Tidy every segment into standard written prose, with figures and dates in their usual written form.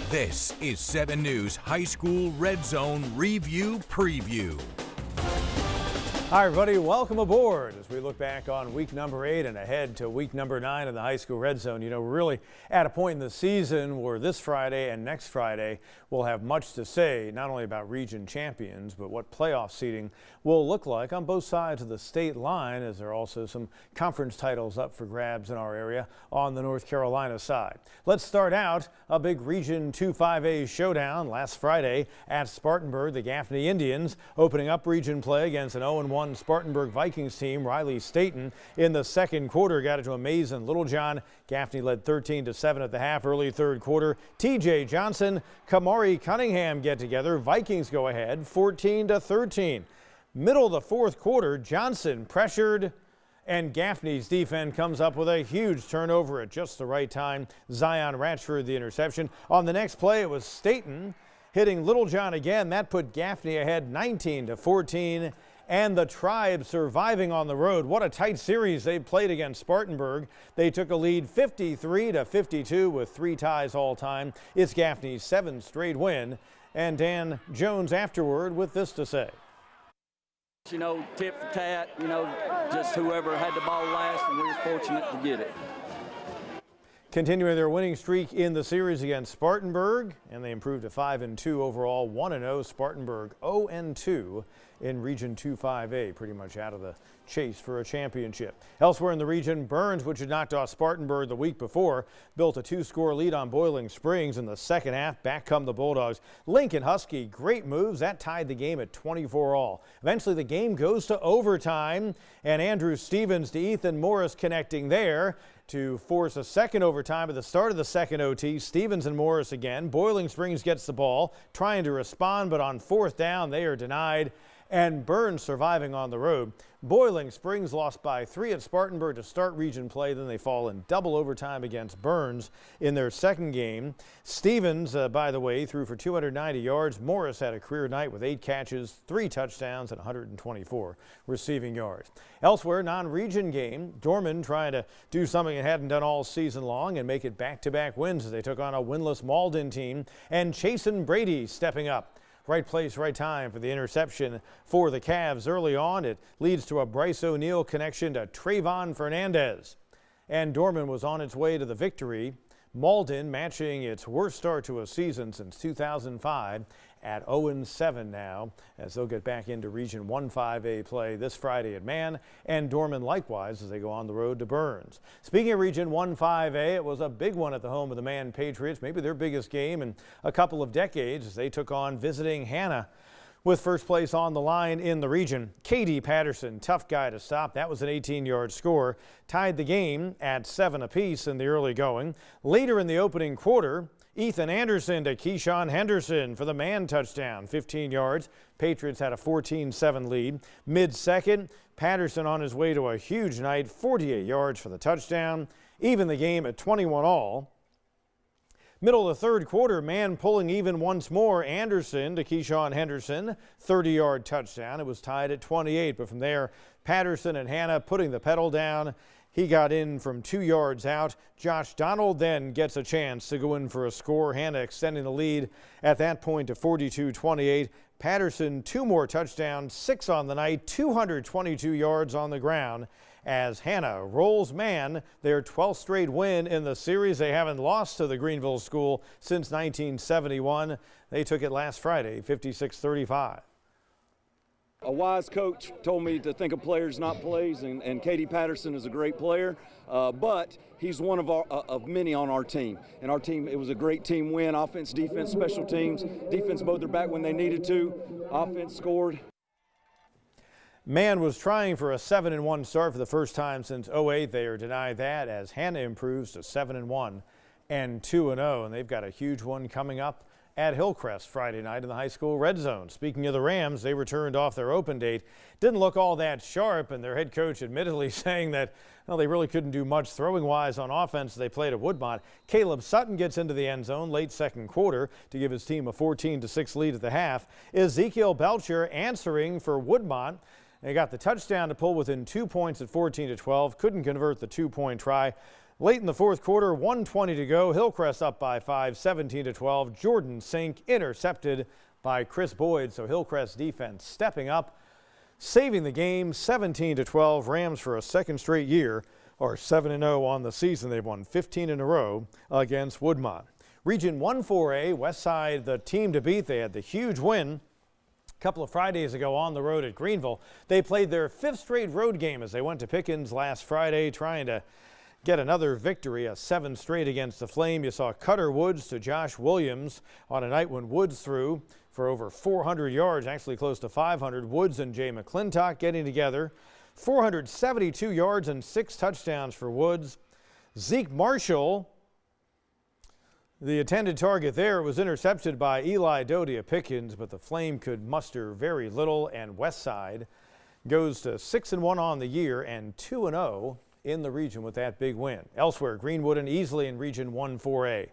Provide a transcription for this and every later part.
This is 7 News High School Red Zone Review Preview. Hi everybody, welcome aboard as we look back on week number 8 and ahead to week number 9 in the high school red zone. You know, we're really at a point in the season where this Friday and next Friday we'll have much to say, not only about region champions, but what playoff seeding will look like on both sides of the state line, as there are also some conference titles up for grabs in our area on the North Carolina side. Let's start out a big Region 2-5A showdown last Friday at Spartanburg. The Gaffney Indians opening up region play against an 0-1 Spartanburg Vikings team. Riley Staten in the second quarter got it to Amaze and Littlejohn. Gaffney led 13-7 at the half. Early third quarter, TJ Johnson, Kamari Cunningham get together. Vikings go ahead 14-13. Middle of the fourth quarter, Johnson pressured, and Gaffney's defense comes up with a huge turnover at just the right time. Zion Ratchford the interception. On the next play, it was Staten hitting Littlejohn again. That put Gaffney ahead 19-14. And the Tribe surviving on the road. What a tight series they played against Spartanburg. They took a lead 53-52 with 3 ties all time. It's Gaffney's 7th straight win. And Dan Jones afterward with this to say. You know, tit for tat, you know, just whoever had the ball last, and we were fortunate to get it. Continuing their winning streak in the series against Spartanburg, and they improved to 5-2 overall, 1-0. Spartanburg 0-2 in Region 2-5A, pretty much out of the chase for a championship. Elsewhere in the region, Burns, which had knocked off Spartanburg the week before, built a 2-score lead on Boiling Springs in the second half. Back come the Bulldogs. Lincoln Husky, great moves. That tied the game at 24-all. Eventually the game goes to overtime, and Andrew Stevens to Ethan Morris connecting there to force a second overtime at the start of the second OT. Stevens and Morris again. Boiling Springs gets the ball, trying to respond, but on fourth down they are denied. And Burns surviving on the road. Boiling Springs lost by 3 at Spartanburg to start region play. Then they fall in double overtime against Burns in their second game. Stevens, by the way, threw for 290 yards. Morris had a career night with 8 catches, 3 touchdowns, and 124 receiving yards. Elsewhere, non-region game, Dorman trying to do something it hadn't done all season long and make it back-to-back wins as they took on a winless Malden team. And Chasen Brady stepping up. Right place, right time for the interception for the Cavs early on. It leads to a Bryce O'Neill connection to Trayvon Fernandez. And Dorman was on its way to the victory. Malden matching its worst start to a season since 2005 at 0-7 now, as they'll get back into Region 1-5A play this Friday at Man, and Dorman likewise as they go on the road to Burns. Speaking of Region 1-5A, it was a big one at the home of the Man Patriots, maybe their biggest game in a couple of decades, as they took on visiting Hannah. With first place on the line in the region, Katie Patterson, tough guy to stop. That was an 18-yard score. Tied the game at 7 apiece in the early going. Later in the opening quarter, Ethan Anderson to Keyshawn Henderson for the Man touchdown, 15 yards. Patriots had a 14-7 lead. Mid-second, Patterson on his way to a huge night, 48 yards for the touchdown. Even the game at 21-all. Middle of the third quarter, Man pulling even once more. Anderson to Keyshawn Henderson, 30-yard touchdown. It was tied at 28, but from there, Patterson and Hannah putting the pedal down. He got in from 2 yards out. Josh Donald then gets a chance to go in for a score. Hannah extending the lead at that point to 42-28. Patterson 2 more touchdowns, 6 on the night, 222 yards on the ground as Hannah rolls Man their 12th straight win in the series. They haven't lost to the Greenville School since 1971. They took it last Friday, 56-35. A wise coach told me to think of players, not plays, and Katie Patterson is a great player, but he's one of many on our team. And our team, it was a great team win, offense, defense, special teams. Defense both are back when they needed to. Offense scored. Man was trying for a 7-1 start for the first time since 08. They are denied that as Hannah improves to 7-1 and 2-0. And they've got a huge one coming up at Hillcrest Friday night in the high school red zone. Speaking of the Rams, they returned off their open date. Didn't look all that sharp, and their head coach admittedly saying that, well, they really couldn't do much throwing-wise on offense. They played at Woodmont. Caleb Sutton gets into the end zone late second quarter to give his team a 14-6 lead at the half. Ezekiel Belcher answering for Woodmont. They got the touchdown to pull within 2 points at 14-12. Couldn't convert the 2-point try. Late in the fourth quarter, 1:20 to go. Hillcrest up by 5, 17-12. Jordan Sink intercepted by Chris Boyd. So Hillcrest defense stepping up, saving the game, 17-12. Rams for a second straight year are 7-0 on the season. They've won 15 in a row against Woodmont. Region 1-4A, Westside the team to beat. They had the huge win a couple of Fridays ago on the road at Greenville. They played their 5th straight road game as they went to Pickens last Friday, trying to get another victory, a 7th straight against the Flame. You saw Cutter Woods to Josh Williams on a night when Woods threw for over 400 yards, actually close to 500. Woods and Jay McClintock getting together. 472 yards and 6 touchdowns for Woods. Zeke Marshall, the intended target there, was intercepted by Eli Doty of Pickens, but the Flame could muster very little, and Westside goes to 6-1 on the year and 2-0 in the region with that big win. Elsewhere, Greenwood and Easley in Region 1-4A.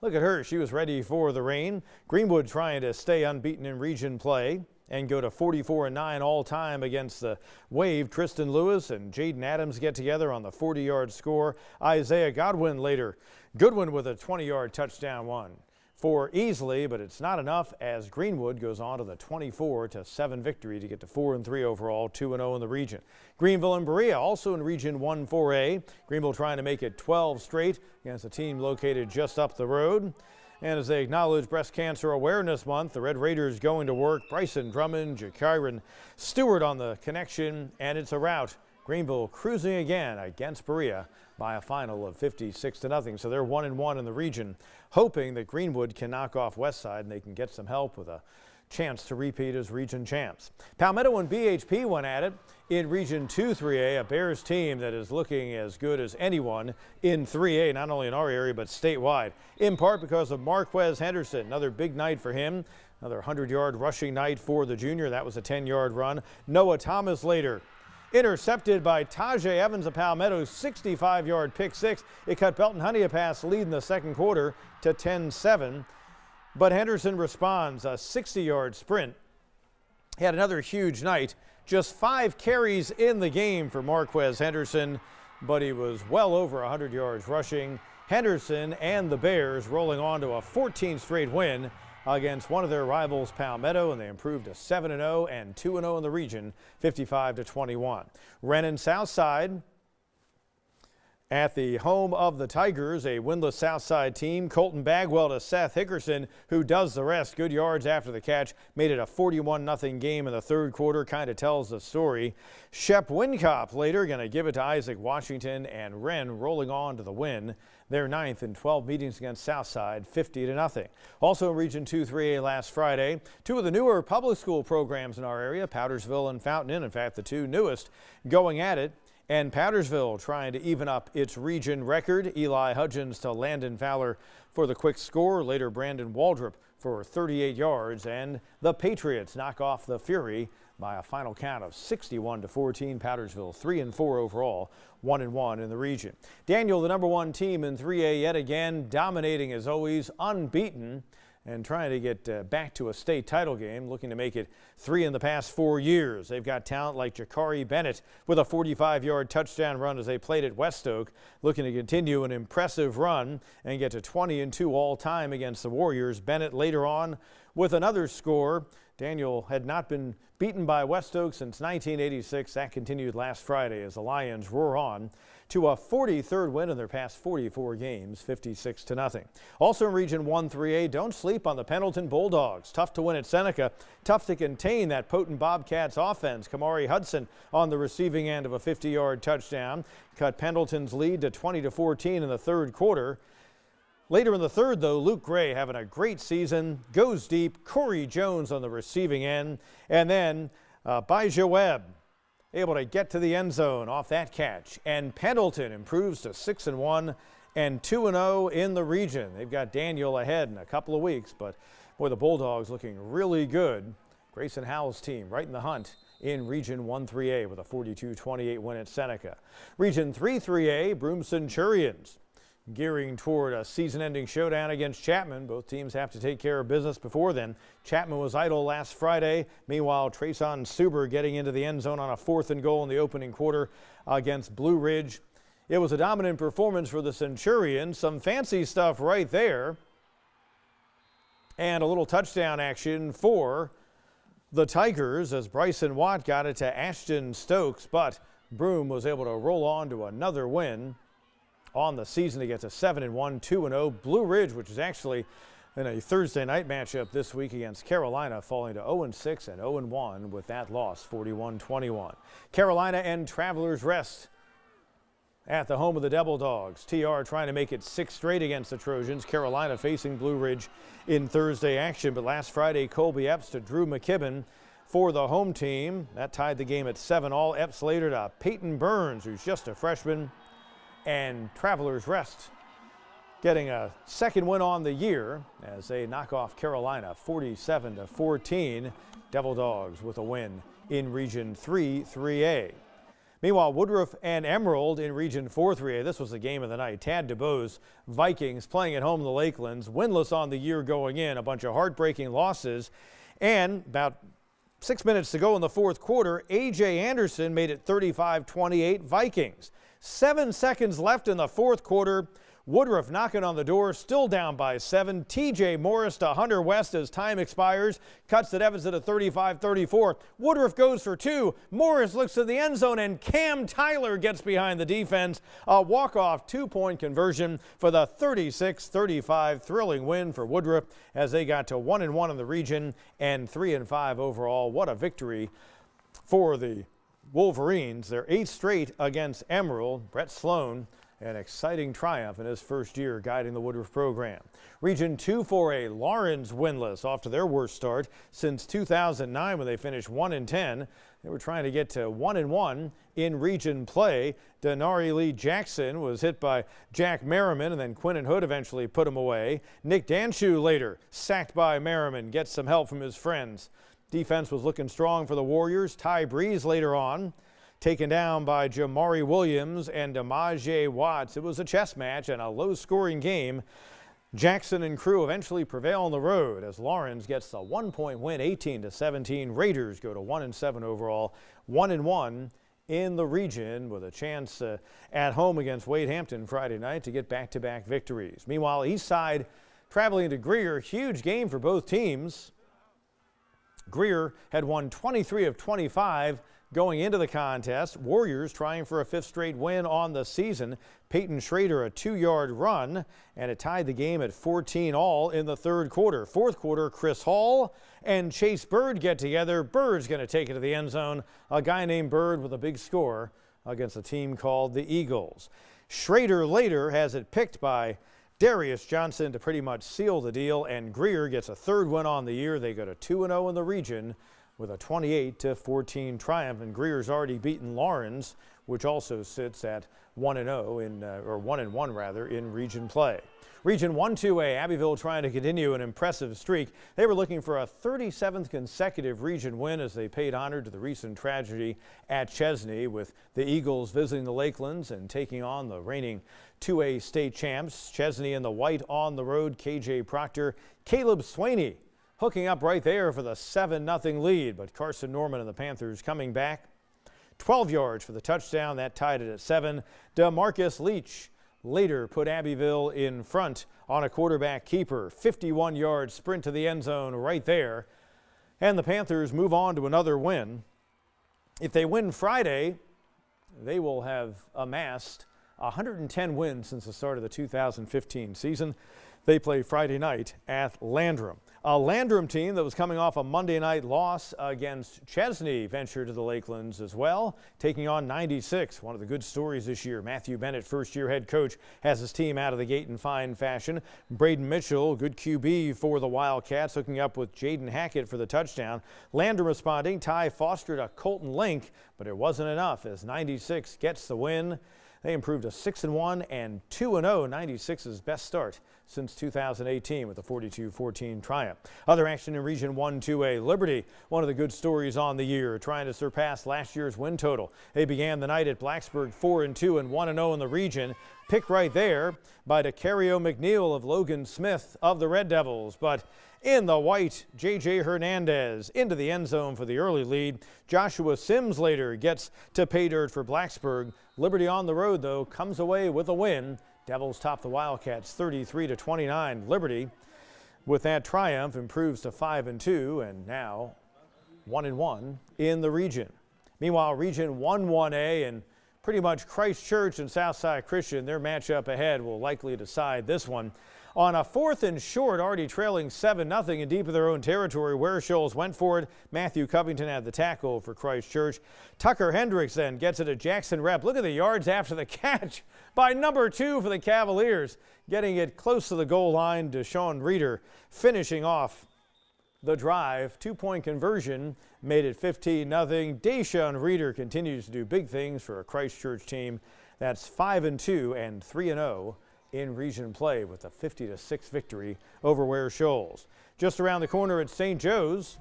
Look at her, she was ready for the rain. Greenwood trying to stay unbeaten in region play and go to 44-9 all time against the Wave. Tristan Lewis and Jaden Adams get together on the 40-yard score. Isaiah Goodwin later. Goodwin with a 20-yard touchdown one for Easley, but it's not enough as Greenwood goes on to the 24-7 victory to get to 4-3 overall, 2-0 in the region. Greenville and Berea also in Region 1-4A. Greenville trying to make it 12 straight against a team located just up the road. And as they acknowledge Breast Cancer Awareness Month, the Red Raiders going to work. Bryson Drummond, Jakiron Stewart on the connection, and it's a rout. Greenville cruising again against Berea by a final of 56-0. So they're 1-1 in the region, hoping that Greenwood can knock off Westside and they can get some help with a chance to repeat as region champs. Palmetto and BHP went at it in Region 2-3A, a Bears team that is looking as good as anyone in 3A, not only in our area but statewide, in part because of Marquez Henderson. Another big night for him, another 100-yard rushing night for the junior. That was a 10-yard run. Noah Thomas later intercepted by Tajay Evans of Palmetto's 65-yard pick six. It cut Belton Honey a pass lead in the second quarter to 10-7. But Henderson responds, a 60-yard sprint. He had another huge night. Just 5 carries in the game for Marquez Henderson, but he was well over 100 yards rushing. Henderson and the Bears rolling on to a 14th straight win against one of their rivals, Palmetto, and they improved to 7-0 and 2-0 in the region, 55-21. Renton Southside at the home of the Tigers, a winless Southside team. Colton Bagwell to Seth Hickerson, who does the rest. Good yards after the catch. Made it a 41-0 game in the third quarter. Kind of tells the story. Shep Wincop later going to give it to Isaac Washington, and Wren rolling on to the win. Their 9th in 12 meetings against Southside, 50-0. Also in Region 2-3A last Friday, 2 of the newer public school programs in our area, Powdersville and Fountain Inn, in fact the 2 newest, going at it. And Powdersville trying to even up its region record. Eli Hudgens to Landon Fowler for the quick score. Later, Brandon Waldrop for 38 yards. And the Patriots knock off the Fury by a final count of 61-14. Powdersville 3-4 overall, 1-1 in the region. Daniel, the #1 team in 3A yet again, dominating as always, unbeaten, and trying to get back to a state title game, looking to make it 3 in the past 4 years. They've got talent like Jakari Bennett with a 45-yard touchdown run as they played at West Oak, looking to continue an impressive run and get to 20-2 all time against the Warriors. Bennett later on with another score. Daniel had not been beaten by West Oak since 1986. That continued last Friday as the Lions roar on to a 43rd win in their past 44 games, 56-0. Also in Region 1-3A, don't sleep on the Pendleton Bulldogs. Tough to win at Seneca, tough to contain that potent Bobcats offense. Kamari Hudson on the receiving end of a 50-yard touchdown. Cut Pendleton's lead to 20-14 in the third quarter. Later in the third, though, Luke Gray having a great season, goes deep. Corey Jones on the receiving end. And then Bijah Webb able to get to the end zone off that catch. And Pendleton improves to 6-1 and 2-0 in the region. They've got Daniel ahead in a couple of weeks, but boy, the Bulldogs looking really good. Grayson Howell's team right in the hunt in Region 1-3A with a 42-28 win at Seneca. Region 3-3A, Broome Centurions gearing toward a season-ending showdown against Chapman. Both teams have to take care of business before then. Chapman was idle last Friday. Meanwhile, Trayson Suber getting into the end zone on a 4th and goal in the opening quarter against Blue Ridge. It was a dominant performance for the Centurions. Some fancy stuff right there. And a little touchdown action for the Tigers as Bryson Watt got it to Ashton Stokes, but Broome was able to roll on to another win on the season to get to 7-1, 2-0. Blue Ridge, which is actually in a Thursday night matchup this week against Carolina, falling to 0-6 and 0-1 with that loss, 41-21. Carolina and Travelers rest at the home of the Devil Dogs. TR trying to make it 6 straight against the Trojans. Carolina facing Blue Ridge in Thursday action, but last Friday Colby Epps to Drew McKibben for the home team. That tied the game at 7-all. Epps later to Peyton Burns, who's just a freshman, and Travelers rest getting a second win on the year as they knock off Carolina 47-14. Devil Dogs with a win in Region 3 3A. Meanwhile, Woodruff and Emerald in Region 4 3A. This was the game of the night. Tad DeBoe's Vikings playing at home in the Lakelands, winless on the year going in. A bunch of heartbreaking losses. And about 6 minutes to go in the fourth quarter, A.J. Anderson made it 35-28 Vikings. 7 seconds left in the fourth quarter. Woodruff knocking on the door, still down by 7. T.J. Morris to Hunter West as time expires. Cuts the deficit at 35-34. Woodruff goes for 2. Morris looks to the end zone, and Cam Tyler gets behind the defense. A walk-off 2-point conversion for the 36-35 thrilling win for Woodruff as they got to 1-1 in the region and 3-5 overall. What a victory for the Wolverines. Their 8th straight against Emerald. Brett Sloan, an exciting triumph in his first year guiding the Woodruff program. Region 2 4A, Lawrence winless off to their worst start since 2009 when they finished 1-10. They were trying to get to 1-1 in region play. Denari Lee Jackson was hit by Jack Merriman, and then Quinton Hood eventually put him away. Nick Danshu later sacked by Merriman, gets some help from his friends. Defense was looking strong for the Warriors. Ty Breeze later on taken down by Jamari Williams and Amaje Watts. It was a chess match and a low-scoring game. Jackson and crew eventually prevail on the road as Lawrence gets the 1-point win, 18-17. Raiders go to 1-7 overall, 1-1 in the region with a chance at home against Wade Hampton Friday night to get back-to-back victories. Meanwhile, Eastside traveling to Greer, huge game for both teams. Greer had won 23 of 25 going into the contest. Warriors trying for a 5th straight win on the season. Peyton Schrader a 2-yard run, and it tied the game at 14-all in the third quarter. Fourth quarter, Chris Hall and Chase Bird get together. Bird's going to take it to the end zone. A guy named Bird with a big score against a team called the Eagles. Schrader later has it picked by Darius Johnson to pretty much seal the deal, and Greer gets a 3rd win on the year. They go to 2-0 in the region with a 28-14 triumph, and Greer's already beaten Lawrence, which also sits at 1-0 in or 1-1 rather in region play. Region 1-2A, Abbeville trying to continue an impressive streak. They were looking for a 37th consecutive region win as they paid honor to the recent tragedy at Chesney, with the Eagles visiting the Lakelands and taking on the reigning 2A state champs. Chesney in the white on the road. KJ Proctor, Caleb Swaney hooking up right there for the 7-0 lead, but Carson Norman and the Panthers coming back. 12 yards for the touchdown. That tied it at 7. DeMarcus Leach later put Abbeville in front on a quarterback keeper. 51-yard sprint to the end zone right there. And the Panthers move on to another win. If they win Friday, they will have amassed 110 wins since the start of the 2015 season. They play Friday night at Landrum. A Landrum team that was coming off a Monday night loss against Chesney ventured to the Lakelands as well, taking on 96. One of the good stories this year. Matthew Bennett, first-year head coach, has his team out of the gate in fine fashion. Braden Mitchell, good QB for the Wildcats, hooking up with Jaden Hackett for the touchdown. Landrum responding. Ty Foster to Colton Link, but it wasn't enough as 96 gets the win. They improved to 6-1 and 2-0, 96's best start since 2018 with a 42-14 triumph. Other action in Region 1-2A, Liberty, one of the good stories on the year, trying to surpass last year's win total. They began the night at Blacksburg 4-2 and 1-0 in the region. pick right there by DeCario McNeil of Logan Smith of the Red Devils. But in the white, J.J. Hernandez into the end zone for the early lead. Joshua Sims later gets to pay dirt for Blacksburg. Liberty on the road, though, comes away with a win. Devils top the Wildcats 33-29. Liberty, with that triumph, improves to 5-2 and now 1-1 in the region. Meanwhile, Region 1-1A and pretty much Christ Church and Southside Christian, their matchup ahead will likely decide this one. On a 4th and short, already trailing 7-0 and deep in their own territory, Ware Shoals went for it. Matthew Covington had the tackle for Christ Church. Tucker Hendricks then gets it to Jackson Rep. Look at the yards after the catch by number 2 for the Cavaliers. Getting it close to the goal line, Deshaun Reeder finishing off the drive. 2-point conversion made it 15-0. Deshaun Reeder continues to do big things for a Christ Church team that's 5-2 and 3-0 in region play with a 50-6 victory over Ware Shoals. Just around the corner at St. Joe's,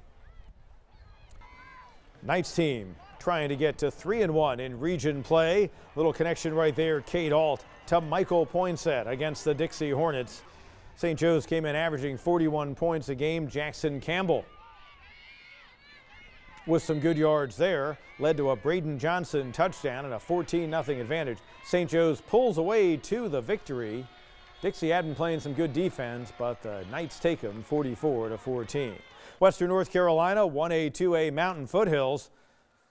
Knights team trying to get to 3-1 in region play. Little connection right there, Cade Alt to Michael Poinsett against the Dixie Hornets. St. Joe's came in averaging 41 points a game. Jackson Campbell with some good yards there led to a Braden Johnson touchdown and a 14-0 advantage. St. Joe's pulls away to the victory. Dixie had been playing some good defense, but the Knights take them 44-14. Western North Carolina 1A, 2A Mountain Foothills.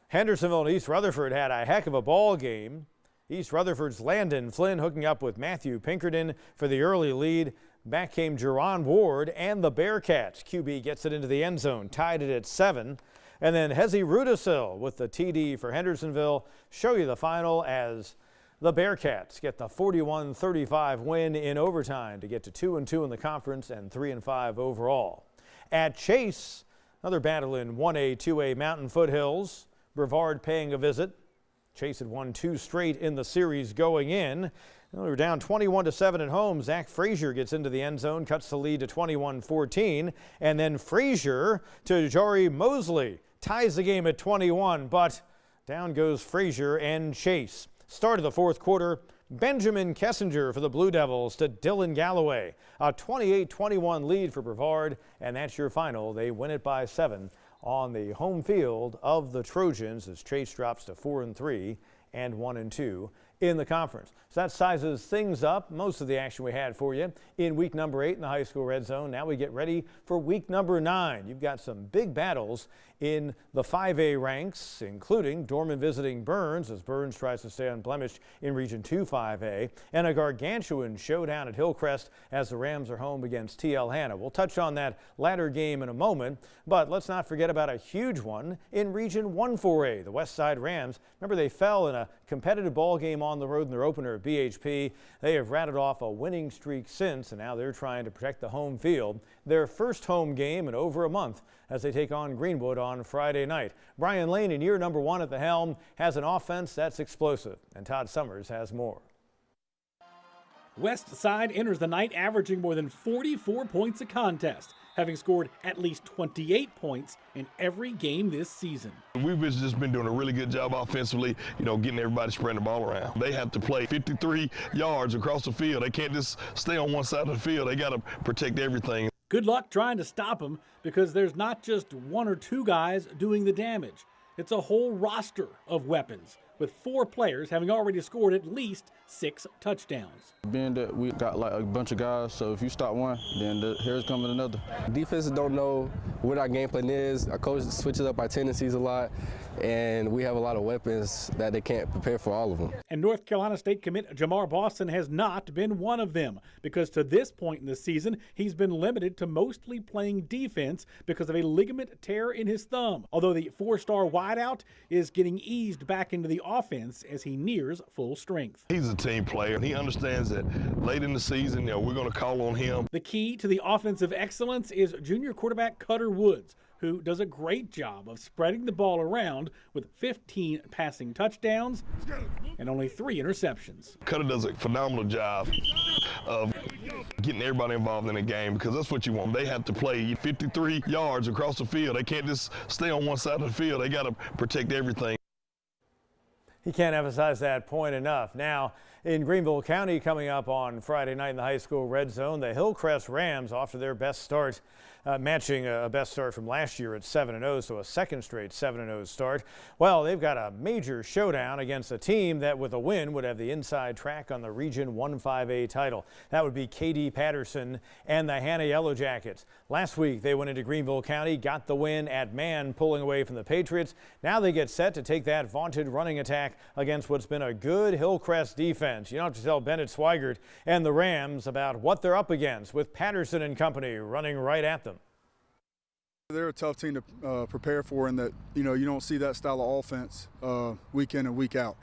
Hendersonville and East Rutherford had a heck of a ball game. East Rutherford's Landon Flynn hooking up with Matthew Pinkerton for the early lead. Back came Jerron Ward and the Bearcats. QB gets it into the end zone, tied it at 7. And then Hezi Rudisil with the TD for Hendersonville. Show you the final as the Bearcats get the 41-35 win in overtime to get to 2-2 in the conference and 3-5 overall. At Chase, another battle in 1A, 2A Mountain Foothills. Brevard paying a visit. Chase had won 2 straight in the series going in. We were down 21-7 at home. Zach Frazier gets into the end zone, cuts the lead to 21-14. And then Frazier to Jory Mosley ties the game at 21, but down goes Frazier and Chase. Start of the 4th quarter, Benjamin Kessinger for the Blue Devils to Dylan Galloway. A 28-21 lead for Brevard, and that's your final. They win it by 7 on the home field of the Trojans as Chase drops to 4-3 and 1-2 in the conference. So that sizes things up. Most of the action we had for you in week number 8 in the high school red zone. Now we get ready for week number 9. You've got some big battles in the 5A ranks, including Dorman visiting Burns as Burns tries to stay unblemished in Region 2 5A, and a gargantuan showdown at Hillcrest as the Rams are home against TL Hanna. We'll touch on that latter game in a moment, but let's not forget about a huge one in Region 1 4A. The West Side Rams, remember they fell in a competitive ball game on the road in their opener at BHP. They have rattled off a winning streak since, and now they're trying to protect the home field. Their first home game in over a month as they take on Greenwood on Friday night. Brian Lane, in year number 1 at the helm, has an offense that's explosive, and Todd Summers has more. West Side enters the night averaging more than 44 points a contest, having scored at least 28 points in every game this season. We've just been doing a really good job offensively, getting everybody spreading the ball around. They have to play 53 yards across the field. They can't just stay on one side of the field. They got to protect everything. Good luck trying to stop them because there's not just 1 or 2 guys doing the damage. It's a whole roster of weapons, with 4 players having already scored at least 6 touchdowns. Being that we got like a bunch of guys, so if you stop one, then here's coming another. Defenses don't know what our game plan is. Our coach switches up our tendencies a lot, and we have a lot of weapons that they can't prepare for all of them. And North Carolina State commit Jamar Boston has not been one of them, because to this point in the season, he's been limited to mostly playing defense because of a ligament tear in his thumb, although the 4-star wideout is getting eased back into the offense as he nears full strength. He's a team player. He understands that late in the season, we're going to call on him. The key to the offensive excellence is junior quarterback Cutter Woods, who does a great job of spreading the ball around with 15 passing touchdowns and only 3 interceptions. Cutter does a phenomenal job of getting everybody involved in the game because that's what you want. They have to play 53 yards across the field. They can't just stay on one side of the field. They got to protect everything. He can't emphasize that point enough. Now, In Greenville County coming up on Friday night in the high school red zone, the Hillcrest Rams off to their best start, matching a best start from last year at 7-0, so a second straight 7-0 start. Well, they've got a major showdown against a team that with a win would have the inside track on the Region 1-5A title. That would be Katy Patterson and the Hannah Yellow Jackets. Last week they went into Greenville County, got the win at Man, pulling away from the Patriots. Now they get set to take that vaunted running attack against what's been a good Hillcrest defense. You don't have to tell Bennett Swigert and the Rams about what they're up against with Patterson and company running right at them. They're a tough team to prepare for, in that you don't see that style of offense week in and week out.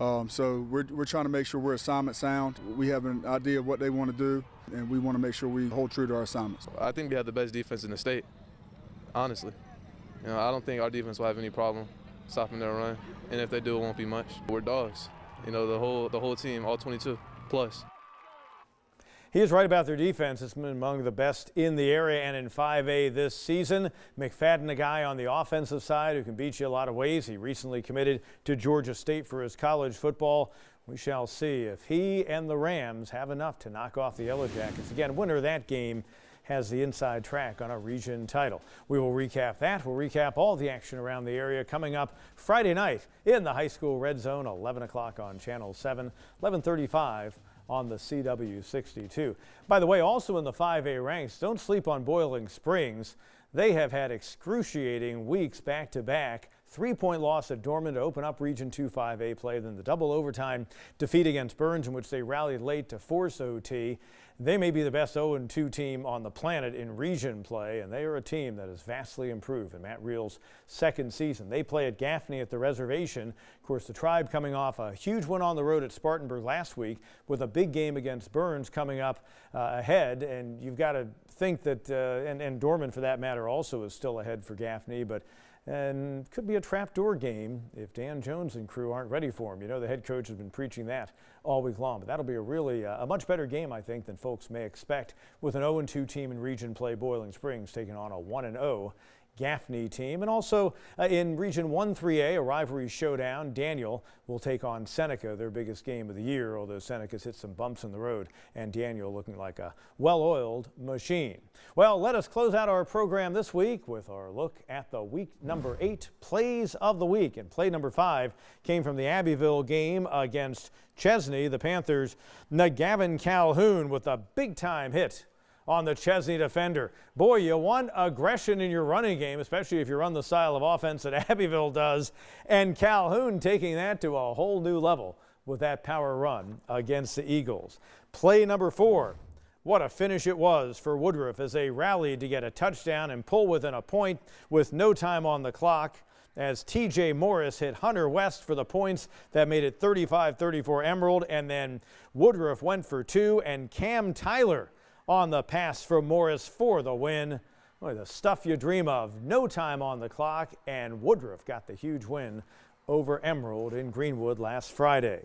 So we're trying to make sure we're assignment sound. We have an idea of what they want to do, and we want to make sure we hold true to our assignments. I think we have the best defense in the state, honestly. I don't think our defense will have any problem stopping their run, and if they do, it won't be much. We're dogs. The whole team, all 22 plus. He is right about their defense. It's been among the best in the area and in 5A this season. McFadden, a guy on the offensive side who can beat you a lot of ways. He recently committed to Georgia State for his college football. We shall see if he and the Rams have enough to knock off the Yellow Jackets. Again, winner of that game has the inside track on a region title. We will recap that. We'll recap all the action around the area coming up Friday night in the high school red zone, 11 o'clock on Channel 7, 11:35 on the CW62. By the way, also in the 5A ranks, don't sleep on Boiling Springs. They have had excruciating weeks back-to-back. 3-point loss at Dorman to open up Region 2 5A play, then the double overtime defeat against Burns in which they rallied late to force OT. They may be the best 0-2 team on the planet in region play, and they are a team that has vastly improved in Matt Reel's second season. They play at Gaffney at the reservation. Of course, the Tribe coming off a huge win on the road at Spartanburg last week with a big game against Burns coming up ahead, and you've got to think that, and Dorman for that matter also is still ahead for Gaffney, but and could be a trapdoor game if Dan Jones and crew aren't ready for him. The head coach has been preaching that all week long. But that'll be a really a much better game, I think, than folks may expect with an 0-2 team in region play. Boiling Springs taking on a 1-0 Gaffney team. And also in Region 1-3A, a rivalry showdown. Daniel will take on Seneca, their biggest game of the year, although Seneca's hit some bumps in the road, and Daniel looking like a well-oiled machine. Well, let us close out our program this week with our look at the week number 8 plays of the week. And play number 5 came from the Abbeville game against Chesney. The Panthers' Gavin Calhoun with a big-time hit on the Chesney defender. Boy, you want aggression in your running game, especially if you run the style of offense that Abbeville does. And Calhoun taking that to a whole new level with that power run against the Eagles. Play number 4. What a finish it was for Woodruff as they rallied to get a touchdown and pull within a point with no time on the clock, as T.J. Morris hit Hunter West for the points that made it 35-34 Emerald. And then Woodruff went for 2, and Cam Tyler on the pass from Morris for the win. Boy, the stuff you dream of. No time on the clock, and Woodruff got the huge win over Emerald in Greenwood last Friday.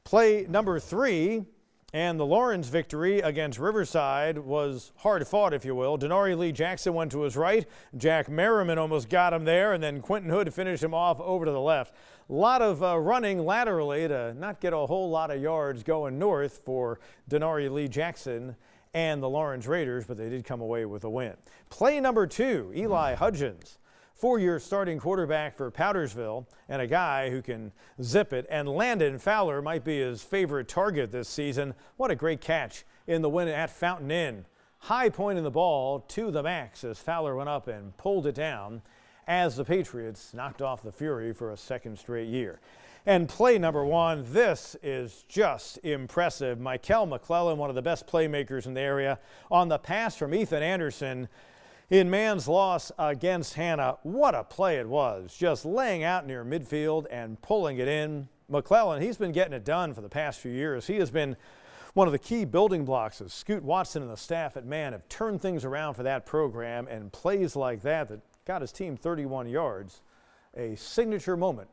Play number 3, and the Lawrence victory against Riverside was hard fought, if you will. Denari Lee Jackson went to his right. Jack Merriman almost got him there, and then Quentin Hood finished him off over to the left. A lot of running laterally to not get a whole lot of yards going north for Denari Lee Jackson and the Lawrence Raiders, but they did come away with a win. Play number 2, Eli Hudgens, 4-year starting quarterback for Powdersville and a guy who can zip it. And Landon Fowler might be his favorite target this season. What a great catch in the win at Fountain Inn. High point in the ball to the max as Fowler went up and pulled it down as the Patriots knocked off the Fury for a second straight year. And play number 1, this is just impressive. Michael McClellan, one of the best playmakers in the area, on the pass from Ethan Anderson in man's loss against Hannah. What a play it was, just laying out near midfield and pulling it in. McClellan, he's been getting it done for the past few years. He has been one of the key building blocks as Scoot Watson and the staff at Man have turned things around for that program, and plays like that got his team 31 yards, a signature moment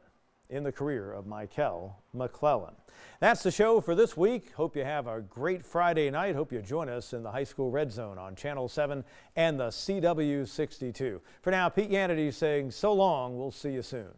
in the career of Michael McClellan. That's the show for this week. Hope you have a great Friday night. Hope you join us in the high school red zone on Channel 7 and the CW62. For now, Pete Yanity saying so long. We'll see you soon.